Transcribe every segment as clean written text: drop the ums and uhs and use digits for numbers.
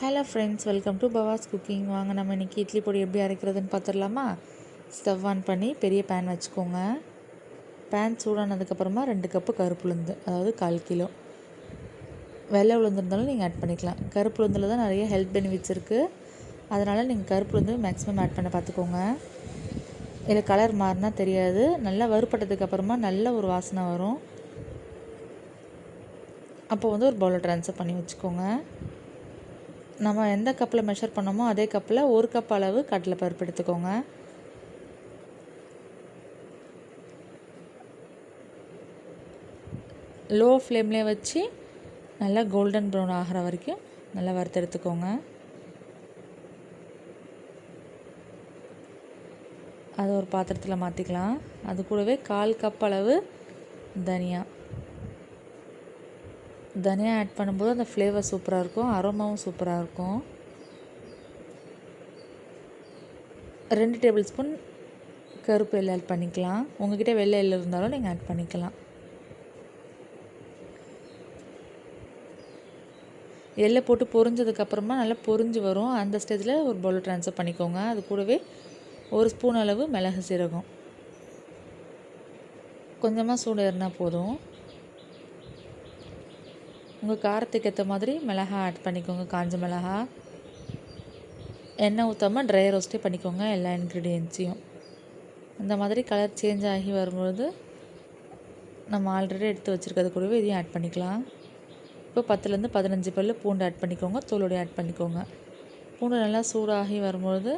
Hello friends, welcome to Bava's cooking. வாங்க நம்ம இன்றைக்கி இட்லி பொடி எப்படி அரைக்கிறதுன்னு பார்த்துடலாமா? ஸ்டவ் ஆன் பண்ணி பெரிய பேன் வச்சுக்கோங்க. பேன் சூடானதுக்கப்புறமா 2 கப்பு கருப்பு உளுந்து, அதாவது 1/4 கிலோ. வெள்ளை உளுந்து இருந்தாலும் நீங்கள் ஆட் பண்ணிக்கலாம். கருப்பு உளுந்தில் தான் நிறைய ஹெல்த் பெனிஃபிட்ஸ் இருக்குது. அதனால் நீங்கள் கருப்பு உளுந்து மேக்ஸிமம் ஆட் பண்ண பார்த்துக்கோங்க. இதில் கலர் மாறினா தெரியாது. நல்லா வறுப்பட்டதுக்கப்புறமா நல்ல ஒரு வாசனை வரும். அப்போ ஒரு பவுலில் ட்ரான்ஸ்ஃபர் பண்ணி வச்சுக்கோங்க. நம்ம எந்த கப்பில் மெஷர் பண்ணோமோ அதே கப்பில் 1 கப் அளவு கடலைப்பருப்பு எடுத்துக்கோங்க. லோ ஃப்ளேம்லேயே வச்சு நல்லா கோல்டன் ப்ரௌன் ஆகிற வரைக்கும் நல்லா வறுத்து எடுத்துக்கோங்க. அதை ஒரு பாத்திரத்தில் மாற்றிக்கலாம். அது கூடவே 1/4 கப் அளவு தனியா ஆட் பண்ணும்போது அந்த ஃப்ளேவர் சூப்பராக இருக்கும், அரோமாவும் சூப்பராக இருக்கும். 2 டேபிள் ஸ்பூன் கருப்பு எள்ளு ஆட் பண்ணிக்கலாம். உங்கள்கிட்ட வெள்ளை எள்ளு இருந்தாலும் நீங்கள் ஆட் பண்ணிக்கலாம். எள்ளை போட்டு பொரிஞ்சதுக்கப்புறமா நல்லா பொரிஞ்சு வரும். அந்த ஸ்டேஜில் ஒரு பவுலில் ட்ரான்ஸ்ஃபர் பண்ணிக்கோங்க. அது கூடவே 1 ஸ்பூன் அளவு மிளகு சீரகம், கொஞ்சமாக சூடு ஏறினா போதும். உங்கள் காரத்துக்கு ஏற்ற மாதிரி மிளகா ஆட் பண்ணிக்கோங்க. காஞ்ச மிளகா. எண்ணெய் ஊற்றாமல் ட்ரை ரோஸ்ட்டே பண்ணிக்கோங்க எல்லா இன்க்ரீடியன்ட்ஸையும். இந்த மாதிரி கலர் சேஞ்ச் ஆகி வரும்பொழுது நம்ம ஆல்ரெடி எடுத்து வச்சுருக்கிறது கூடவே இதையும் ஆட் பண்ணிக்கலாம். இப்போ 10லேருந்து 15 பல் பூண்டு ஆட் பண்ணிக்கோங்க. தோலோடு ஆட் பண்ணிக்கோங்க. பூண்டு நல்லா சூடாகி வரும்பொழுது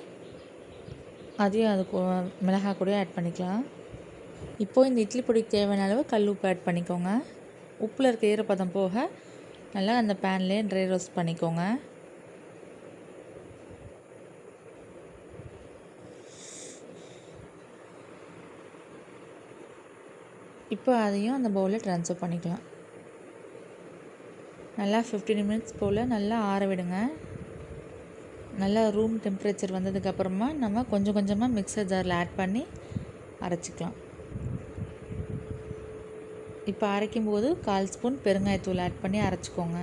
அதையும் மிளகாய் கூட ஆட் பண்ணிக்கலாம். இப்போது இந்த இட்லி பொடிக்கு தேவையான அளவு கல் உப்பு ஆட் பண்ணிக்கோங்க. உப்பில் இருக்க ஈரப்பதம் போக நல்லா அந்த பேன்லேயே ட்ரை ரோஸ்ட் பண்ணிக்கோங்க. இப்போ அதையும் அந்த பவுலில் ட்ரான்ஸ்ஃபர் பண்ணிக்கலாம். நல்லா 15 மினிட்ஸ் போல் நல்லா ஆற விடுங்க. நல்லா ரூம் டெம்பரேச்சர் வந்ததுக்கப்புறமா நம்ம கொஞ்சம் கொஞ்சமாக மிக்சர் ஜாரில் ஆட் பண்ணி அரைச்சிக்கலாம். இப்போ அரைக்கும்போது 1/4 ஸ்பூன் பெருங்காயத்தூள் ஆட் பண்ணி அரைச்சிக்கோங்க.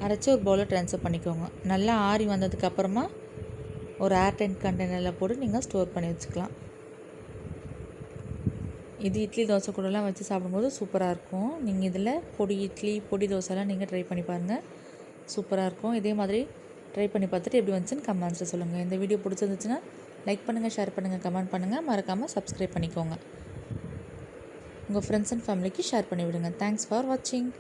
அரைச்சி ஒரு பவுலில் ட்ரான்ஸ்ஃபர் பண்ணிக்கோங்க. நல்லா ஆறி வந்ததுக்கப்புறமா ஒரு ஏர்டைட் கண்டெய்னரில் போட்டு நீங்கள் ஸ்டோர் பண்ணி வச்சுக்கலாம். இது இட்லி தோசை கூடலாம் வச்சு சாப்பிடும்போது சூப்பராக இருக்கும். நீங்கள் இதில் பொடி இட்லி, பொடி தோசைலாம் நீங்கள் ட்ரை பண்ணி பாருங்கள், சூப்பராக இருக்கும். இதே மாதிரி ட்ரை பண்ணி பார்த்துட்டு எப்படி வந்துச்சுன்னு கமெண்ட்ஸில் சொல்லுங்கள். இந்த வீடியோ பிடிச்சிருந்துச்சுன்னா லைக் பண்ணுங்கள், ஷேர் பண்ணுங்கள், கமெண்ட் பண்ணுங்கள். மறக்காமல் சப்ஸ்கிரைப் பண்ணிக்கோங்க. உங்கள் ஃப்ரெண்ட்ஸ் அண்ட் ஃபேமிலிக்கு ஷேர் பண்ணி விடுங்க. தேங்க்ஸ் ஃபார் வாட்சிங்.